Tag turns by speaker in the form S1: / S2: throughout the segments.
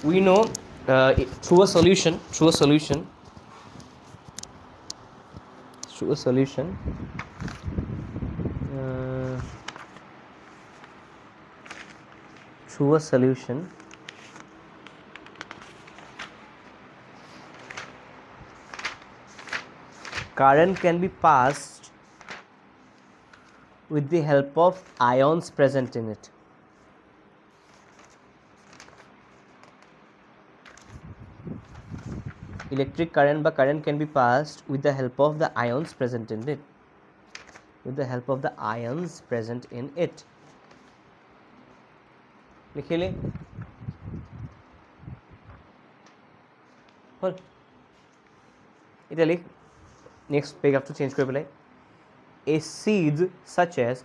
S1: we know through a solution through a solution through a solution uh, through a solution current can be passed with the help of ions present in it. Electric current বা current can be passed with the help of the ions present in it. With the help of the ions present in it. লিখিলে হল এটা লিখ next পেরাগ্রাফটো change কৰি পেলাই acids such as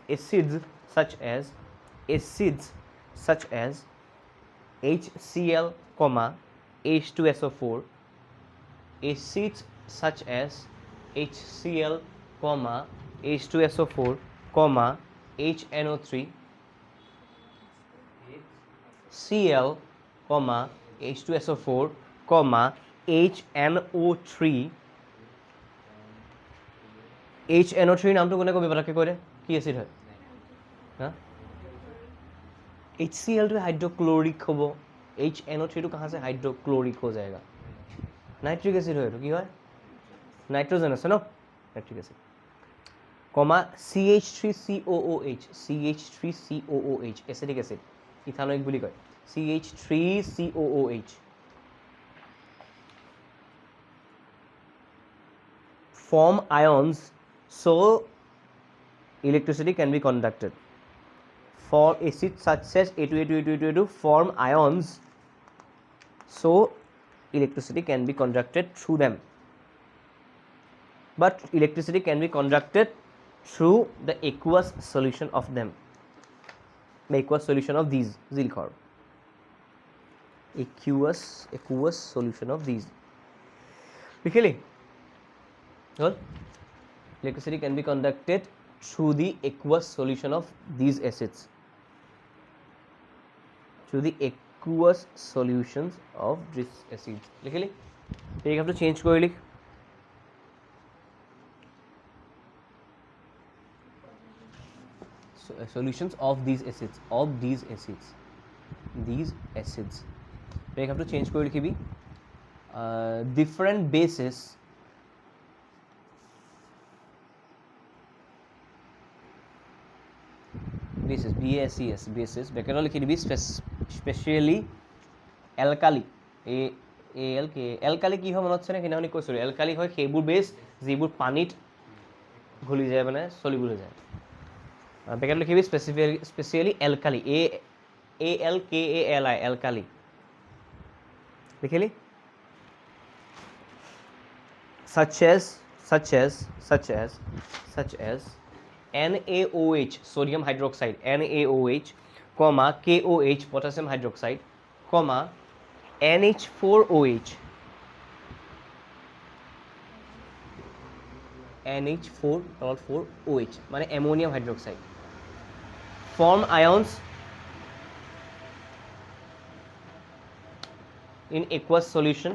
S1: HCl, H2SO4, acids such as HCl, H2SO4, HNO3, Cl, H2SO4, HNO3. HNO3 নামটো কোনে কবি পটককৈ কৈ দে কি এচিড হয় হা HCl तो हाइड्रोक्लोरिक হ'ব HNO3 तो कहाँ से हाइड्रोक्लोरिक हो जाएगा नाइट्रिक एसिड হয় কি হয় নাইট্রোজেন আছে ন নাইট্রিক এসিড কমা CH3COOH এসিডিক এসিড ইথানোইক বুলি কয় CH3COOH form ions so electricity can be conducted. For acids such as A2 form ions so electricity can be conducted through them. But electricity can be conducted through the aqueous solution of them. The aqueous solution of these zilchor. Aqueous solution of these. Clearly? Well, electricity can be conducted through the aqueous solution of these acids. Through the aqueous solutions of these acids. Clearly? You have to change kori likh. Solutions of these acids you have to change kori likhibi different bases BASES bases bracket likhi dibi specially alkali alkali ki hoy monot chane kinahoni koisu alkali hoy hebur base jibur panit ঘুলি যায় মানে soluble হৈ যায় bracket likhibi specially alkali ALKALI alkali likhili such as NaOH sodium hydroxide NaOH KOH potassium hydroxide NH4OH NH4OH মানে ammonium hydroxide form ions in aqueous solution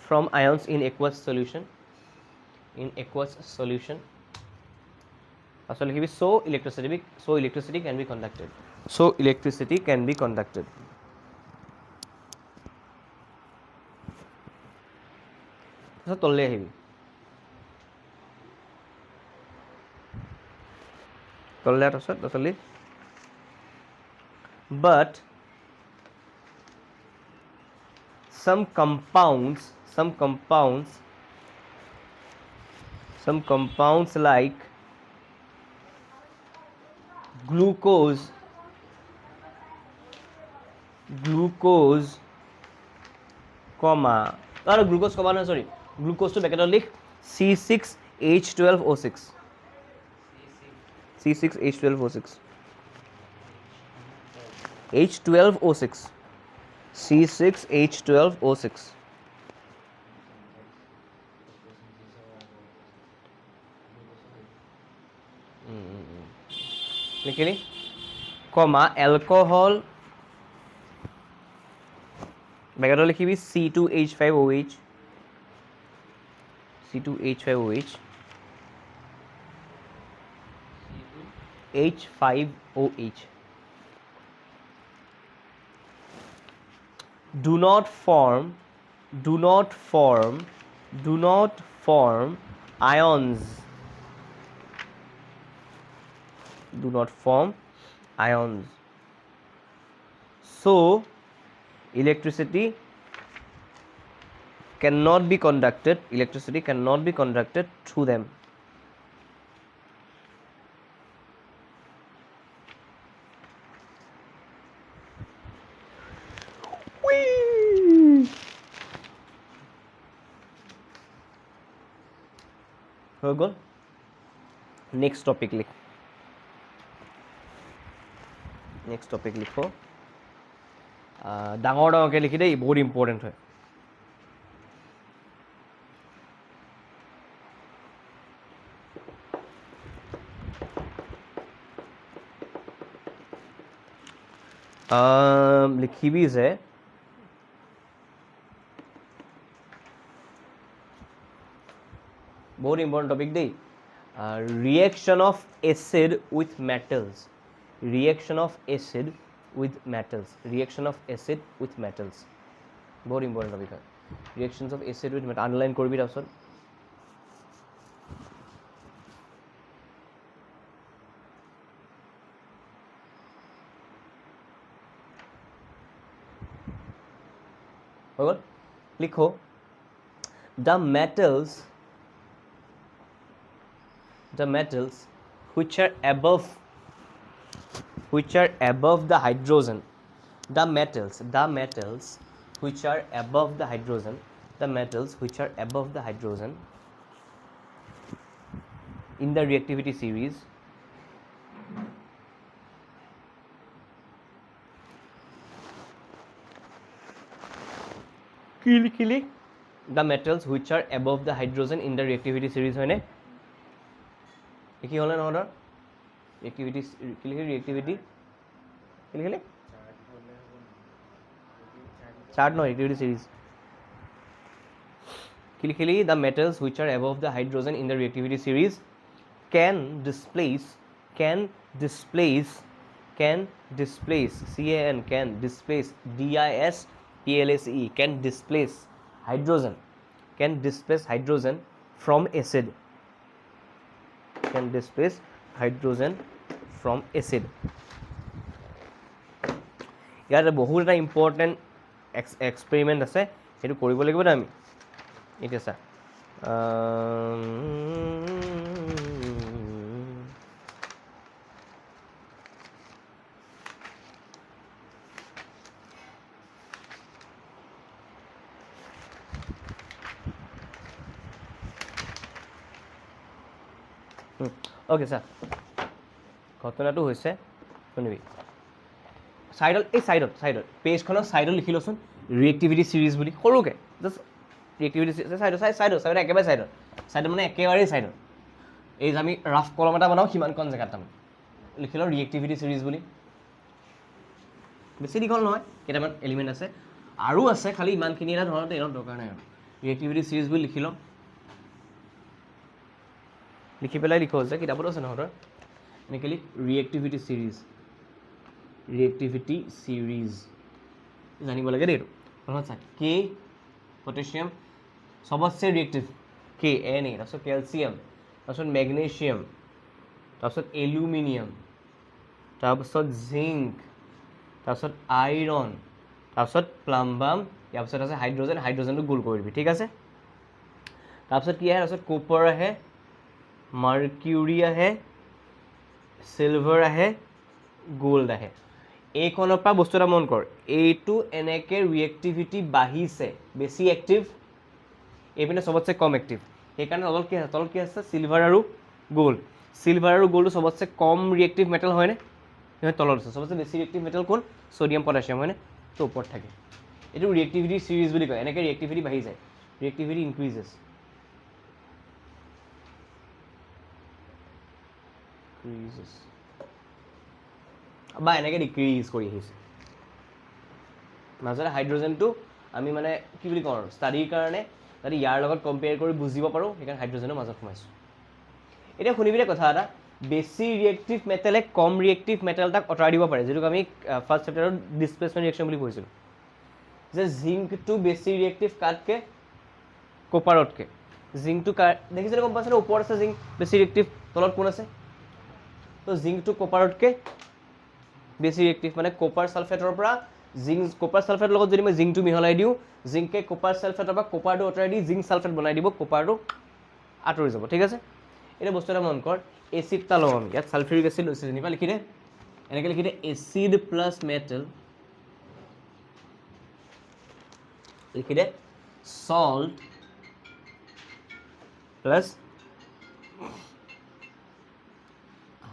S1: from ions in aqueous solution also likhibi so electricity can be conducted so tolle ahibi tolle totally but some compounds like glucose glucose to bracket likh C6H12O6 C6H12O6 C6H12O6 लिखिली alcohol ব্ৰেকেটত লিখিবি C2H5OH C2H5OH H5OH. Do not form ions. Do not form ions. So electricity cannot be conducted through them. হৈ গ'ল next topic লিখ ডাঙৰ ডাঙৰকৈ লিখি দেই বহুত important হয় লিখিবি যে বহুত ইম্পৰ্টেণ্ট টপিক দেই reaction of acid with metals বহুত ইম্পৰ্টেণ্ট টপিক হয় reactions of acid with metal underline কৰিবি তাৰপিছত হৈ গ'ল লিখো the metals which are above the hydrogen in the reactivity series কি the metals which are above the hydrogen in the reactivity series হয়নে কি হলে নহৰ reactivity chart no reactivity series কি the metals which are above the hydrogen in the reactivity series can displace can displace can displace hydrogen from acid ইয়াত বহুত এটা important experiment আছে সেইটো কৰিব লাগিব না আমি এতিয়া চা অ'কে ছাৰ ঘটনাটো হৈছে শুনিবি চাইডত পেজখনৰ চাইডত লিখি লচোন ৰিয়েক্টিভিটি চিৰিজ বুলি সৰুকৈ জাষ্ট ৰিয়েক্টিভিটি চাইডত একেবাৰে চাইডত মানে একেবাৰেই চাইডত এই যে আমি ৰাফ কলম এটা বনাওঁ সিমানকণ জেগাত তাৰমানে লিখি লওঁ ৰিয়েক্টিভিটি চিৰিজ বুলি বেছি দীঘল নহয় কেইটামান এলিমেণ্ট আছে আৰু আছে খালি ইমানখিনি এটা ধৰণতে ইমান দৰকাৰ নাই আৰু ৰিয়েক্টিভিটি চিৰিজ বুলি লিখি লওঁ লিখি পেলাই লিখো যে কিতাপত আছে নহতৰ এনেকৈ লিখ ৰিয়েক্টিভিটি চিৰিজ জানিব লাগে দেই এইটো মনত চা কে পটেছিয়াম সবতছে ৰিয়েক্টিভ কে এন এ তাৰপিছত কেলছিয়াম তাৰপিছত মেগনেছিয়াম তাৰপিছত এলুমিনিয়াম তাৰপিছত জিংক তাৰপিছত আইৰণ তাৰপিছত প্লাম্বাম ইয়াৰ পিছত আছে হাইড্ৰজেনটো গোল কৰি দিবি ঠিক আছে তাৰপিছত কি আহে তাৰপিছত কপাৰ আহে মাৰ্কিউৰি আহে চিলভাৰ আহে গোল্ড আহে এইখনৰ পৰা বস্তু এটা মন কৰ এইটো এনেকৈ ৰিয়েক্টিভিটি বাঢ়িছে বেছি এক্টিভ এইপিনে সবতছে কম এক্টিভ সেইকাৰণে তলত কি আছে চিলভাৰ আৰু গোল্ডটো সবতছে কম ৰিয়েক্টিভ মেটেল হয়নে সিহঁত তলত আছে সবতছে বেছি ৰিয়েক্টিভ মেটেল কোন ছ'ডিয়াম পটাছিয়াম হয়নে তো ওপৰত থাকে এইটো ৰিয়েক্টিভিটি চিৰিজ বুলি কয় এনেকৈ ৰিয়েক্টিভিটি বাঢ়ি যায় ৰিয়েক্টিভিটি ইনক্ৰিজেছ বা এনেকৈ ডিক্ৰিজ কৰি আহিছে মাজতে হাইড্ৰজেনটো আমি মানে কি বুলি কওঁ ষ্টাডিৰ কাৰণে যাতে ইয়াৰ লগত কম্পেয়াৰ কৰি বুজিব পাৰোঁ সেইকাৰণে হাইড্ৰজেনৰ মাজত সোমাইছোঁ এতিয়া শুনিবি দে কথা এটা বেছি ৰিয়েক্টিভ মেটেলে কম ৰিয়েক্টিভ মেটেল এটাক আঁতৰাই দিব পাৰে যিটোক আমি ফাৰ্ষ্ট চেপ্টাৰত ডিছপ্লেচমেণ্ট ৰিয়েকশ্যন বুলি কৈছিলোঁ যে জিংকটো বেছি ৰিয়েক্টিভ কাতকৈ কপাৰতকৈ জিংকটো দেখিছেনে গম পাইছেনে ওপৰত আছে জিংক বেছি ৰিয়েক্টিভ তলত কোন আছে তো জিংকটো কপাৰতকৈ বেছি ৰিয়েক্টিভ মানে কপাৰ ছালফেটৰ পৰা কপাৰ ছালফেটৰ লগত যদি মই জিংকটো মিহলাই দিওঁ জিংকে কপাৰ ছালফেটৰ পৰা কপাৰটো আঁতৰাই দি জিংক ছালফেট বনাই দিব কপাৰটো আঁতৰি যাব ঠিক আছে এতিয়া বস্তু এটা মন কৰ এচিড এটা লওঁ আমি ইয়াত ছালফিউৰিক এচিড লৈছে যেনিবা লিখি দে এনেকৈ লিখি দে এচিড প্লাছ মেটেল লিখি দে salt plus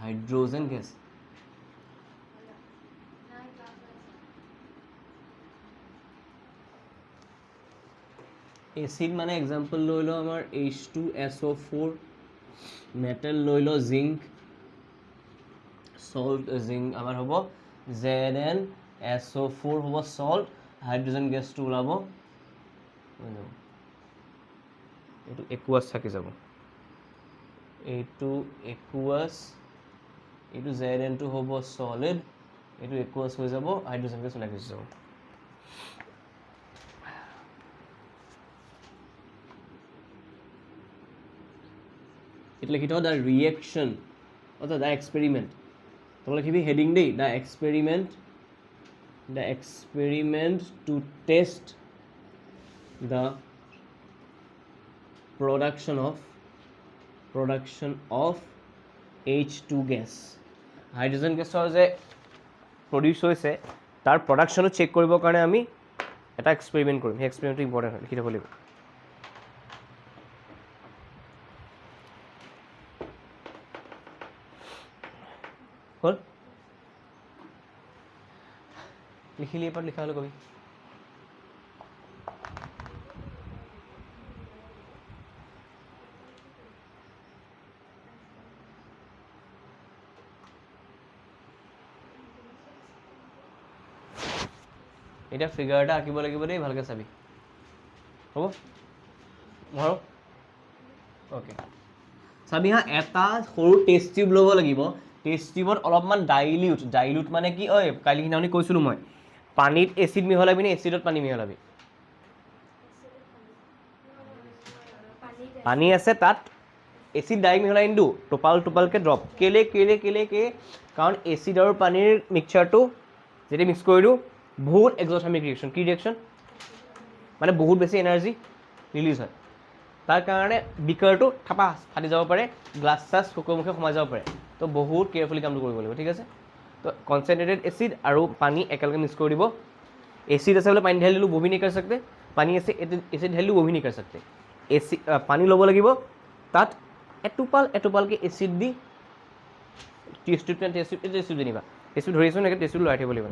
S1: hydrogen gas acid মানে এক্সাম্পল লৈ লওঁ আমাৰ H2SO4 মেটেল লৈ লওঁ জিংক সল্ট জিংক আমাৰ হ'ব ZnSO4 হ'ব সল্ট হাইড্ৰোজেন গেছটো ওলাব এইটো একুৱাছ থাকি যাব এইটো একুৱাছ এইটো Zn2 হ'ব সলিড এইটো একুৱাছ হৈ যাব হাইড্ৰোজেন গেছ ওলাই গুচি যাব এটা লিখি থওঁ দ্য ৰিয়েকশ্যন অৰ্থাৎ দ্য এক্সপেৰিমেণ্ট তই লিখিবি হেডিং দেই the experiment to test the production of H2 gas hydrogen গেছৰ যে প্ৰডিউচ হৈছে তাৰ প্ৰডাকশ্যনটো চেক কৰিবৰ কাৰণে আমি এটা এক্সপেৰিমেণ্ট কৰিম সেই এক্সপেৰিমেণ্টটো ইম্পৰ্টেণ্ট হয় লিখি থ'ব লাগিব হ'ল লিখিলি এপাত লিখা হ'লে কবি এতিয়া ফিগাৰ এটা আঁকিব লাগিব দেই ভালকৈ চাবি হ'ব নোৱাৰোঁ অ'কে চাবি হা এটা সৰু টেষ্ট টিউব ল'ব লাগিব টেষ্ট টিউবত অলপমান ডাইলিউট মানে কি ঐ কালি সিদিনাখনি কৈছিলোঁ মই পানীত এচিড মিহলাবি নে এচিডত পানী মিহলাবি পানী আছে তাত এচিড ডাইৰেক্ট মিহলাই নিদিওঁ টোপালকৈ ড্ৰপ কেলে কাৰণ এচিড আৰু পানীৰ মিক্সাৰটো যেতিয়া মিক্স কৰি দিওঁ বহুত এক্সথাৰ্মিক ৰিয়েকশ্যন কি ৰিয়েকশ্যন মানে বহুত বেছি এনাৰ্জি ৰিলিজ হয় তাৰ কাৰণে বিকাৰটো থাপা ফাটি যাব পাৰে গ্লাছ চাছ মুখে সোমাই যাব পাৰে তো বহুত কেয়াৰফুলি কামটো কৰিব লাগিব ঠিক আছে তো কনচেনট্ৰেটেড এচিড আৰু পানী একেলগে মিক্স কৰি দিব এচিড আছে বোলে পানী ঢালি দিলোঁ বহি নিকাৰ सकते পানী আছে এচিড ঢালি দিলোঁ বহি নিকাৰ सकते এচিড পানী ল'ব লাগিব তাত এটোপালকৈ এচিড দি টেষ্ট টিউব যেনিবা টেষ্ট টিউব ধৰিছোঁ এনেকৈ টেষ্ট টিউব লৰাই থাকিব লাগিব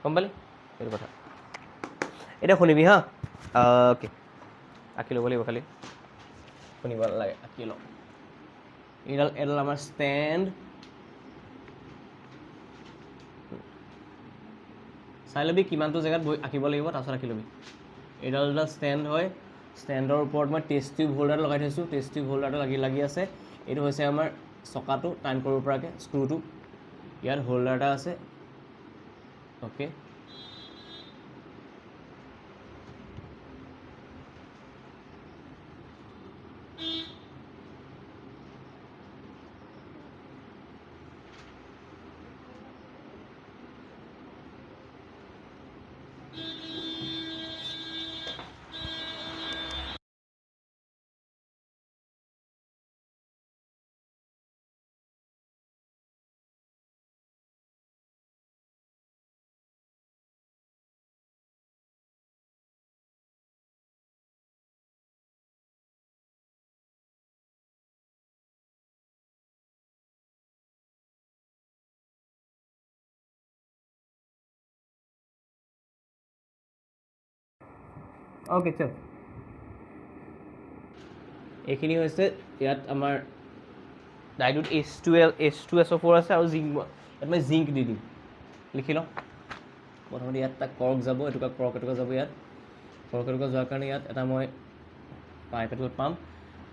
S1: গম পালি সেইটো কথা এতিয়া শুনিবি হা অ'কে আঁকি ল'ব লাগিব খালি শুনিব নালাগে আঁকি লওঁ এডাল আমাৰ ষ্টেণ্ড চাই ল'বি কিমানটো জেগাত আঁকিব লাগিব তাৰপিছত আঁকি ল'বি এডাল ষ্টেণ্ড হয় ষ্টেণ্ডৰ ওপৰত মই টেষ্ট টিউব হোল্ডাৰটো লগাই থৈছোঁ টেষ্ট টিউব হোল্ডাৰটো লাগি আছে এইটো হৈছে আমাৰ চকাটো টাইন কৰিব পৰাকৈ স্ক্ৰুটো ইয়াত হোল্ডাৰ এটা আছে অ'কে অ'কে চল এইখিনি হৈছে ইয়াত আমাৰ ডাইলুট H2SO4 আছে আৰু জিংক ইয়াত মই জিংক দি দিম লিখি লওঁ প্ৰথমতে ইয়াত এটা কৰক যাব, এটুকা কৰক এটুকা যাব ইয়াত, কৰক এটুকা যোৱাৰ কাৰণে ইয়াত এটা মই পাইপ এডাল পাম,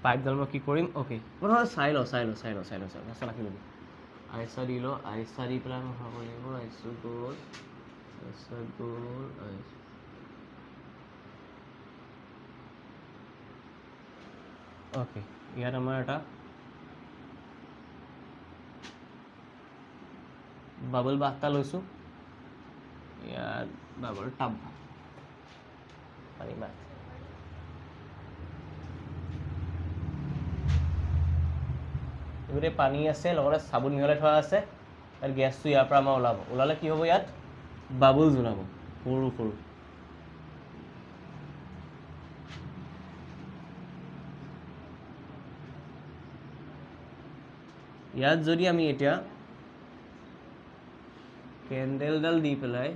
S1: পাইপডাল মই কি কৰিম, অ'কে প্ৰথমতে চাই লওঁ ৰাখি ল'বি, আইচা দি লওঁ, আইচা দি পেলাই মই ভাব লাগিব, আইচা গ'ল, অ'কে ইয়াত আমাৰ এটা বাবল বাথ এটা লৈছোঁ, ইয়াত বাবল টাব পানী বাথ, গোটেই পানী আছে, লগতে চাবোন মিহলাই থোৱা আছে, ইয়াত গেছটো ইয়াৰ পৰা আমাৰ ওলালে কি হ'ব, ইয়াত বাবুলছ ওলাব সৰু সৰু। ইয়াত যদি আমি এতিয়া কেণ্ডেলডাল দি পেলাই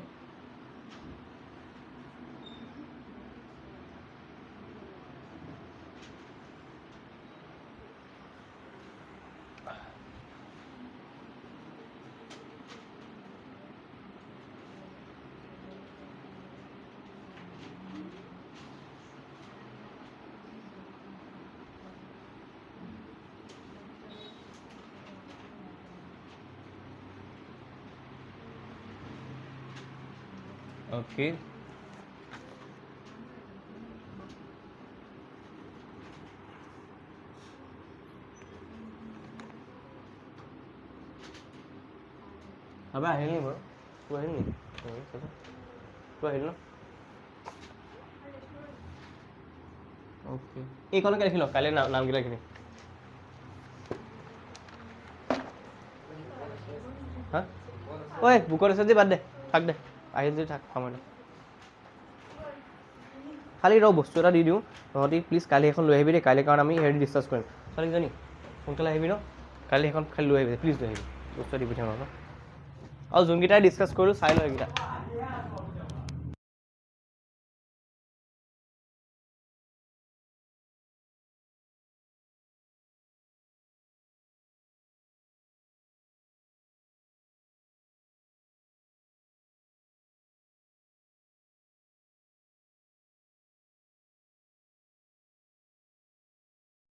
S1: অ'কে আবে আহিল নি বাৰু, তোৰ আহিল নি, তোৰ আহিল ন, অ'কে এইখনকে লিখি ল, কাইলৈ নামকেইটা লিখি হা, ঐ বুকত আছে যদি বাদ দে, থাক দে, আহিল যদি থাক, সময় খালি ৰ বস্তু এটা দি দিওঁ, তহঁতি প্লিজ কালি এখন লৈ আহিবি দেই, কাইলৈ কাৰণ আমি হেৰি ডিছকাছ কৰিম, ছোৱালীজনী সোনকালে আহিবি ন, কালি সেইখন খালি লৈ আহিবি প্লিজ, লৈ আহিবি বস্তু দি পঠিয়াম ন, আৰু যোনকেইটাই ডিছকাছ কৰিলোঁ চাই লওঁ এইকেইটা।